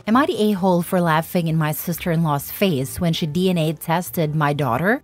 Am I the a-hole for laughing in my sister-in-law's face when she DNA tested my daughter?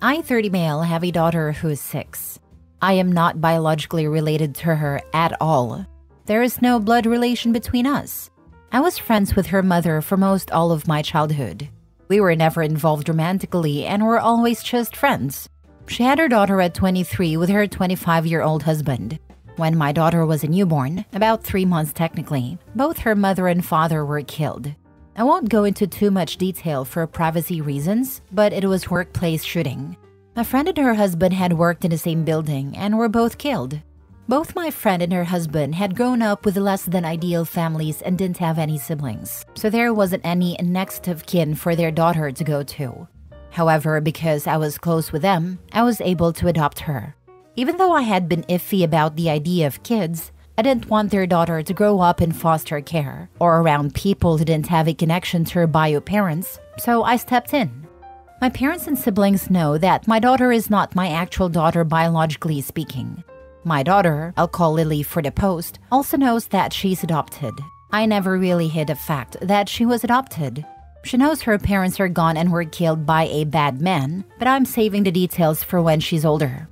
I, 30 male, have a daughter who is 6. I am not biologically related to her at all. There is no blood relation between us. I was friends with her mother for most all of my childhood. We were never involved romantically and were always just friends. She had her daughter at 23 with her 25-year-old husband. When my daughter was a newborn, about 3 months technically, both her mother and father were killed. I won't go into too much detail for privacy reasons, but it was workplace shooting. My friend and her husband had worked in the same building and were both killed. Both my friend and her husband had grown up with less than ideal families and didn't have any siblings, so there wasn't any next of kin for their daughter to go to. However, because I was close with them, I was able to adopt her. Even though I had been iffy about the idea of kids, I didn't want their daughter to grow up in foster care or around people who didn't have a connection to her bio parents, so I stepped in. My parents and siblings know that my daughter is not my actual daughter biologically speaking. My daughter, I'll call Lily for the post, also knows that she's adopted. I never really hid the fact that she was adopted. She knows her parents are gone and were killed by a bad man, but I'm saving the details for when she's older.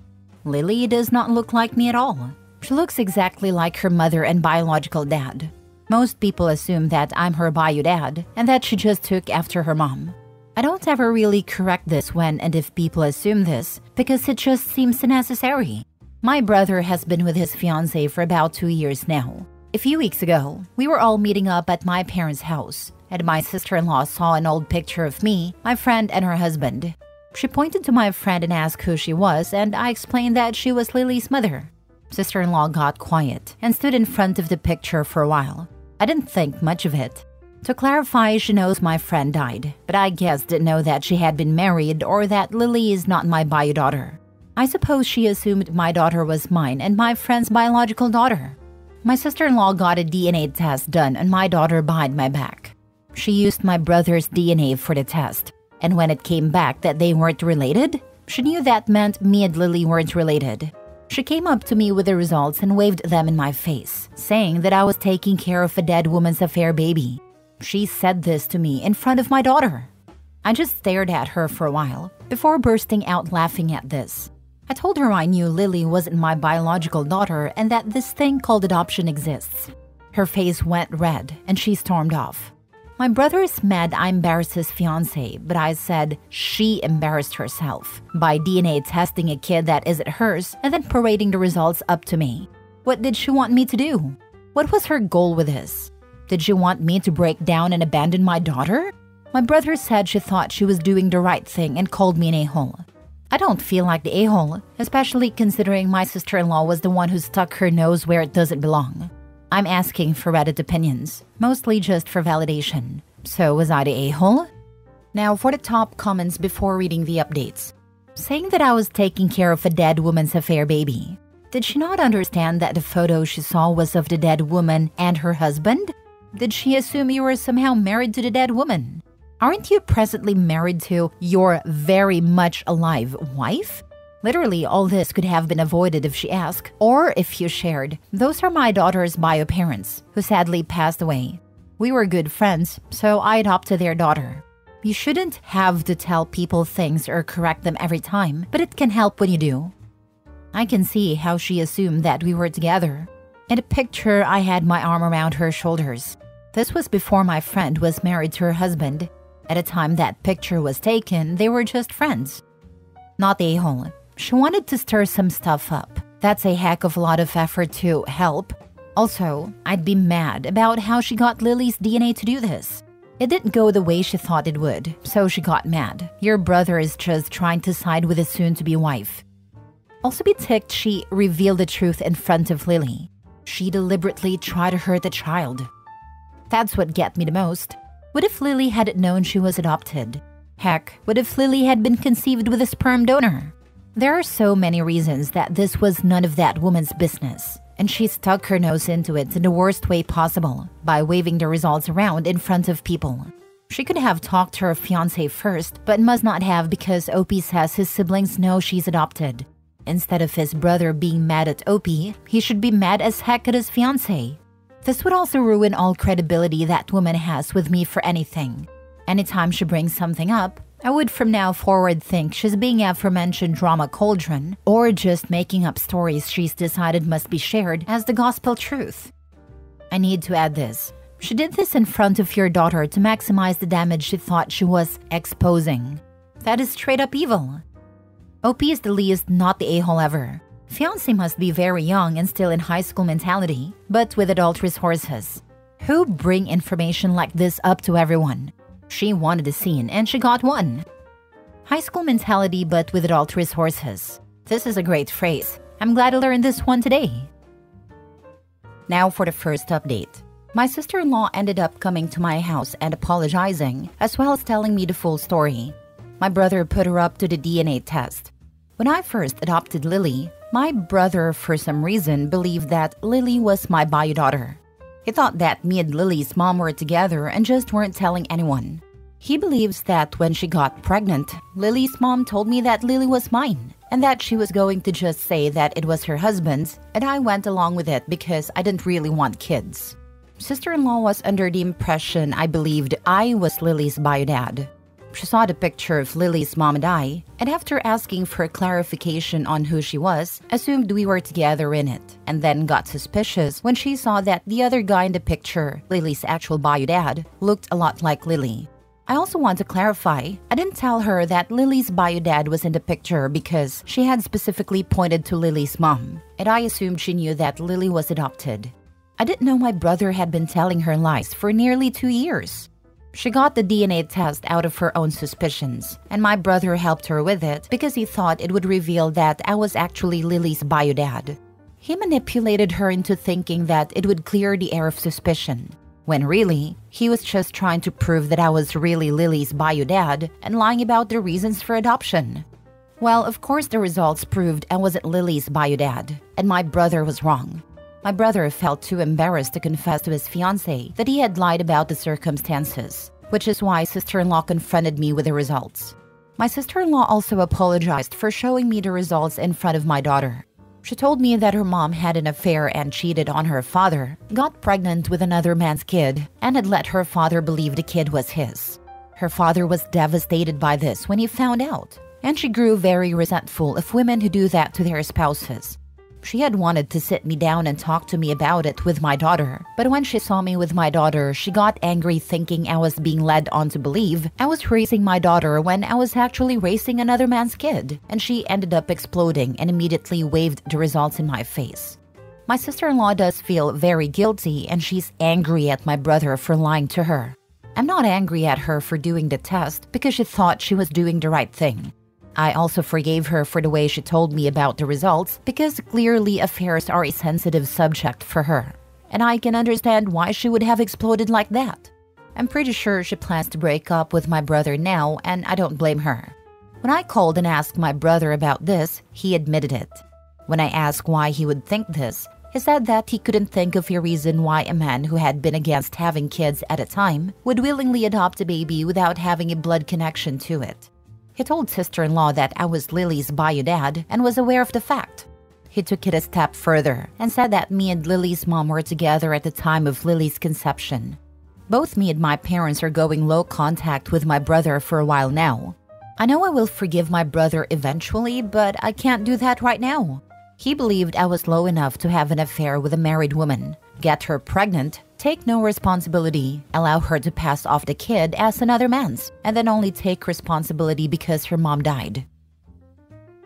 Lily does not look like me at all. She looks exactly like her mother and biological dad. Most people assume that I'm her bio dad and that she just took after her mom. I don't ever really correct this when and if people assume this because it just seems unnecessary. My brother has been with his fiancée for about 2 years now. A few weeks ago, we were all meeting up at my parents' house, and my sister-in-law saw an old picture of me, my friend, and her husband. She pointed to my friend and asked who she was, and I explained that she was Lily's mother. Sister-in-law got quiet and stood in front of the picture for a while. I didn't think much of it. To clarify, she knows my friend died, but I guess didn't know that she had been married or that Lily is not my bio daughter. I suppose she assumed my daughter was mine and my friend's biological daughter. My sister-in-law got a DNA test done on my daughter behind my back. She used my brother's DNA for the test, and when it came back that they weren't related, she knew that meant me and Lily weren't related. She came up to me with the results and waved them in my face, saying that I was taking care of a dead woman's affair baby. She said this to me in front of my daughter. I just stared at her for a while before bursting out laughing at this. I told her I knew Lily wasn't my biological daughter and that this thing called adoption exists. Her face went red and she stormed off. My brother is mad I embarrassed his fiancée, but I said she embarrassed herself by DNA testing a kid that isn't hers and then parading the results up to me. What did she want me to do? What was her goal with this? Did she want me to break down and abandon my daughter? My brother said she thought she was doing the right thing and called me an a-hole. I don't feel like the a-hole, especially considering my sister-in-law was the one who stuck her nose where it doesn't belong. I'm asking for Reddit opinions, mostly just for validation. So was I the a-hole? Now for the top comments before reading the updates. Saying that I was taking care of a dead woman's affair baby. Did she not understand that the photo she saw was of the dead woman and her husband? Did she assume you were somehow married to the dead woman? Aren't you presently married to your very much alive wife? Literally, all this could have been avoided if she asked, or if you shared. Those are my daughter's bio parents, who sadly passed away. We were good friends, so I adopted their daughter. You shouldn't have to tell people things or correct them every time, but it can help when you do. I can see how she assumed that we were together. In the picture, I had my arm around her shoulders. This was before my friend was married to her husband. At the time that picture was taken, they were just friends. Not the a-hole. She wanted to stir some stuff up. That's a heck of a lot of effort to help. Also, I'd be mad about how she got Lily's DNA to do this. It didn't go the way she thought it would, so she got mad. Your brother is just trying to side with his soon-to-be wife. Also be ticked she revealed the truth in front of Lily. She deliberately tried to hurt the child. That's what get me the most. What if Lily hadn't known she was adopted? Heck, what if Lily had been conceived with a sperm donor? There are so many reasons that this was none of that woman's business, and she stuck her nose into it in the worst way possible by waving the results around in front of people. She could have talked to her fiancé first, but must not have because Opie says his siblings know she's adopted. Instead of his brother being mad at Opie, he should be mad as heck at his fiancé. This would also ruin all credibility that woman has with me for anything. Anytime she brings something up, I would from now forward think she's being aforementioned drama cauldron or just making up stories she's decided must be shared as the gospel truth. I need to add this. She did this in front of your daughter to maximize the damage she thought she was exposing. That is straight up evil. OP is the least not the a-hole ever. Fiancé must be very young and still in high school mentality, but with adult resources. Who bring information like this up to everyone? She wanted a scene and she got one. High school mentality but with adult resources. This is a great phrase. I'm glad I learned this one today. Now for the first update. My sister-in-law ended up coming to my house and apologizing, as well as telling me the full story. My brother put her up to the DNA test. When I first adopted Lily, my brother, for some reason, believed that Lily was my bio daughter. He thought that me and Lily's mom were together and just weren't telling anyone. He believes that when she got pregnant, Lily's mom told me that Lily was mine and that she was going to just say that it was her husband's, and I went along with it because I didn't really want kids. Sister-in-law was under the impression I believed I was Lily's bio dad. She saw the picture of Lily's mom and I, and after asking for clarification on who she was, assumed we were together in it, and then got suspicious when she saw that the other guy in the picture, Lily's actual bio dad, looked a lot like Lily. I also want to clarify, I didn't tell her that Lily's bio dad was in the picture because she had specifically pointed to Lily's mom, and I assumed she knew that Lily was adopted. I didn't know my brother had been telling her lies for nearly 2 years. She got the DNA test out of her own suspicions, and my brother helped her with it because he thought it would reveal that I was actually Lily's bio dad. He manipulated her into thinking that it would clear the air of suspicion, when really, he was just trying to prove that I was really Lily's bio dad and lying about the reasons for adoption. Well, of course the results proved I wasn't Lily's bio dad, and my brother was wrong. My brother felt too embarrassed to confess to his fiancée that he had lied about the circumstances, which is why sister-in-law confronted me with the results. My sister-in-law also apologized for showing me the results in front of my daughter. She told me that her mom had an affair and cheated on her father, got pregnant with another man's kid, and had let her father believe the kid was his. Her father was devastated by this when he found out, and she grew very resentful of women who do that to their spouses. She had wanted to sit me down and talk to me about it with my daughter, but when she saw me with my daughter, she got angry thinking I was being led on to believe I was raising my daughter when I was actually raising another man's kid, and she ended up exploding and immediately waved the results in my face. My sister-in-law does feel very guilty, and she's angry at my brother for lying to her. I'm not angry at her for doing the test because she thought she was doing the right thing. I also forgave her for the way she told me about the results because clearly affairs are a sensitive subject for her, and I can understand why she would have exploded like that. I'm pretty sure she plans to break up with my brother now, and I don't blame her. When I called and asked my brother about this, he admitted it. When I asked why he would think this, he said that he couldn't think of a reason why a man who had been against having kids at a time would willingly adopt a baby without having a blood connection to it. He told sister-in-law that I was Lily's bio dad and was aware of the fact. He took it a step further and said that me and Lily's mom were together at the time of Lily's conception. Both me and my parents are going low contact with my brother for a while now. I know I will forgive my brother eventually, but I can't do that right now. He believed I was low enough to have an affair with a married woman, get her pregnant, take no responsibility, allow her to pass off the kid as another man's, and then only take responsibility because her mom died.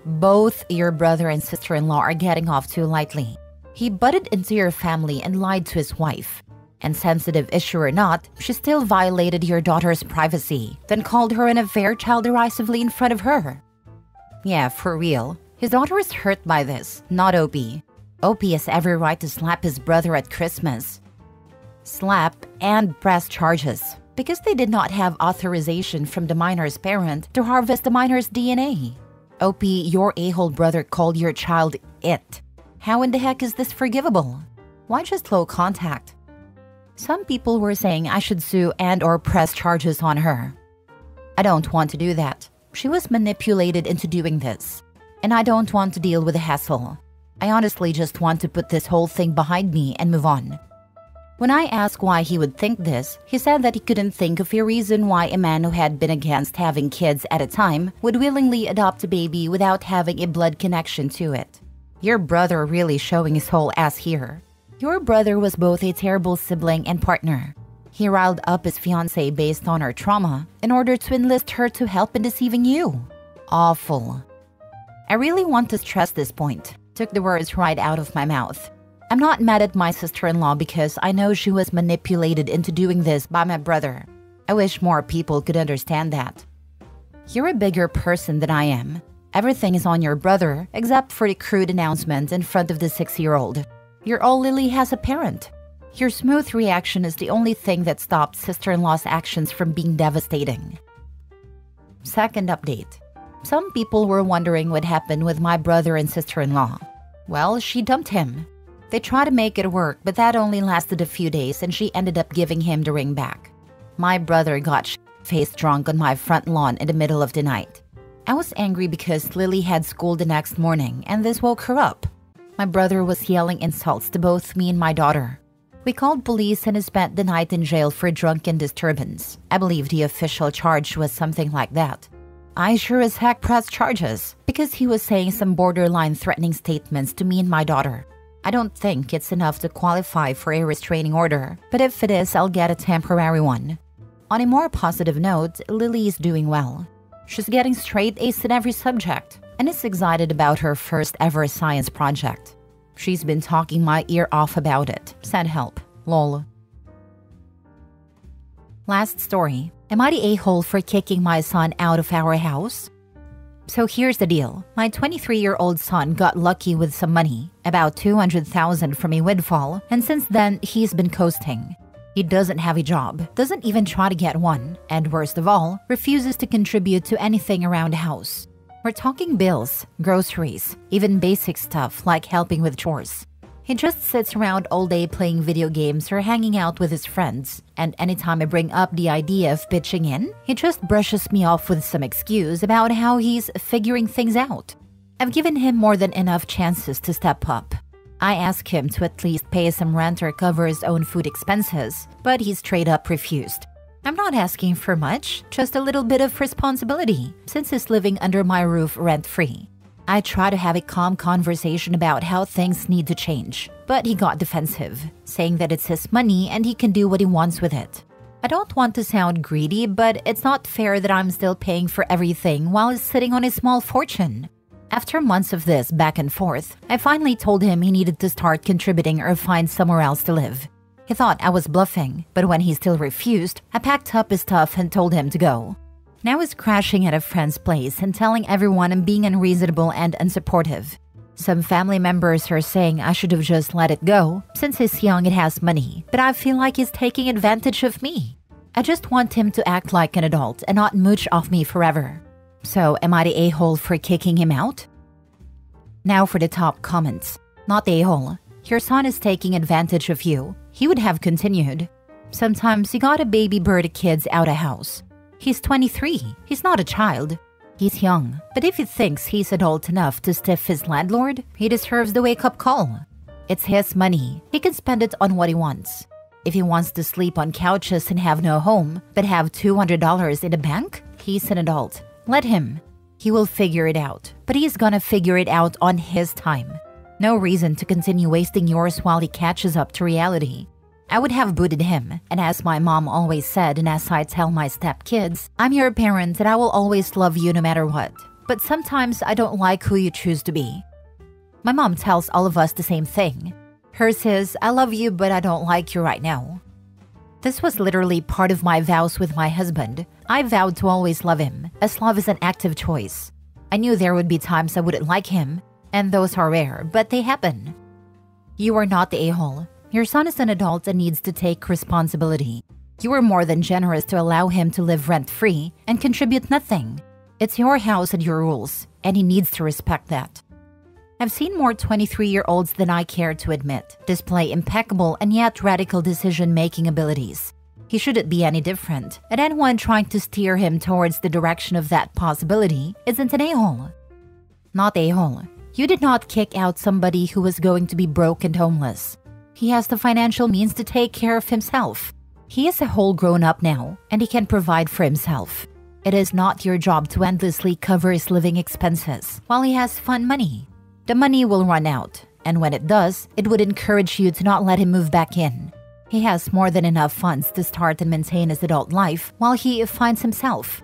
Both your brother and sister-in-law are getting off too lightly. He butted into your family and lied to his wife. And sensitive issue or not, she still violated your daughter's privacy, then called her an affair child derisively in front of her. Yeah, for real. His daughter is hurt by this, not OP. OP has every right to slap his brother at Christmas. Slap and press charges because they did not have authorization from the minor's parent to harvest the minor's DNA. OP, your a-hole brother called your child it. How in the heck is this forgivable? Why just low contact? Some people were saying I should sue and or press charges on her. I don't want to do that. She was manipulated into doing this. And I don't want to deal with the hassle. I honestly just want to put this whole thing behind me and move on. When I asked why he would think this, he said that he couldn't think of a reason why a man who had been against having kids at a time would willingly adopt a baby without having a blood connection to it. Your brother really showing his whole ass here. Your brother was both a terrible sibling and partner. He riled up his fiancée based on her trauma in order to enlist her to help in deceiving you. Awful. I really want to stress this point. Took the words right out of my mouth. I'm not mad at my sister-in-law because I know she was manipulated into doing this by my brother. I wish more people could understand that. You're a bigger person than I am. Everything is on your brother except for the crude announcement in front of the 6-year-old. You're all Lily has a parent. Your smooth reaction is the only thing that stopped sister-in-law's actions from being devastating. Second update. Some people were wondering what happened with my brother and sister-in-law. Well, she dumped him. They tried to make it work, but that only lasted a few days and she ended up giving him the ring back. My brother got face drunk on my front lawn in the middle of the night. I was angry because Lily had school the next morning and this woke her up. My brother was yelling insults to both me and my daughter. We called police and he spent the night in jail for drunken disturbance. I believe the official charge was something like that. I sure as heck pressed charges because he was saying some borderline threatening statements to me and my daughter. I don't think it's enough to qualify for a restraining order, but if it is, I'll get a temporary one. On a more positive note, Lily is doing well. She's getting straight A's in every subject and is excited about her first ever science project. She's been talking my ear off about it. Send help. Lol. Last story. Am I the a-hole for kicking my son out of our house? So here's the deal. My 23-year-old son got lucky with some money, about $200,000 from a windfall, and since then, he's been coasting. He doesn't have a job, doesn't even try to get one, and worst of all, refuses to contribute to anything around the house. We're talking bills, groceries, even basic stuff like helping with chores. He just sits around all day playing video games or hanging out with his friends, and anytime I bring up the idea of pitching in, he just brushes me off with some excuse about how he's figuring things out. I've given him more than enough chances to step up. I ask him to at least pay some rent or cover his own food expenses, but he straight up refused. I'm not asking for much, just a little bit of responsibility, since he's living under my roof rent-free. I try to have a calm conversation about how things need to change, but he got defensive, saying that it's his money and he can do what he wants with it. I don't want to sound greedy, but it's not fair that I'm still paying for everything while he's sitting on a small fortune. After months of this back and forth, I finally told him he needed to start contributing or find somewhere else to live. He thought I was bluffing, but when he still refused, I packed up his stuff and told him to go. Now he's crashing at a friend's place and telling everyone I'm being unreasonable and unsupportive. Some family members are saying I should have just let it go, since he's young and has money, but I feel like he's taking advantage of me. I just want him to act like an adult and not mooch off me forever. So, am I the a-hole for kicking him out? Now for the top comments. Not the a-hole. Your son is taking advantage of you. He would have continued. Sometimes you gotta baby bird kids out of house. He's 23. He's not a child. He's young, but if he thinks he's adult enough to stiff his landlord, he deserves the wake-up call. It's his money. He can spend it on what he wants. If he wants to sleep on couches and have no home, but have $200 in the bank, he's an adult. Let him. He will figure it out, but he's gonna figure it out on his time. No reason to continue wasting yours while he catches up to reality. I would have booted him, and as my mom always said and as I tell my stepkids, I'm your parent and I will always love you no matter what. But sometimes I don't like who you choose to be. My mom tells all of us the same thing. Hers is, I love you but I don't like you right now. This was literally part of my vows with my husband. I vowed to always love him, as love is an active choice. I knew there would be times I wouldn't like him, and those are rare, but they happen. You are not the a-hole. Your son is an adult and needs to take responsibility. You were more than generous to allow him to live rent-free and contribute nothing. It's your house and your rules, and he needs to respect that. I've seen more 23-year-olds than I care to admit display impeccable and yet radical decision-making abilities. He shouldn't be any different, and anyone trying to steer him towards the direction of that possibility isn't an a-hole. Not a-hole. You did not kick out somebody who was going to be broke and homeless. He has the financial means to take care of himself. He is a whole grown-up now, and he can provide for himself. It is not your job to endlessly cover his living expenses while he has fun money. The money will run out, and when it does, it would encourage you to not let him move back in. He has more than enough funds to start and maintain his adult life while he finds himself.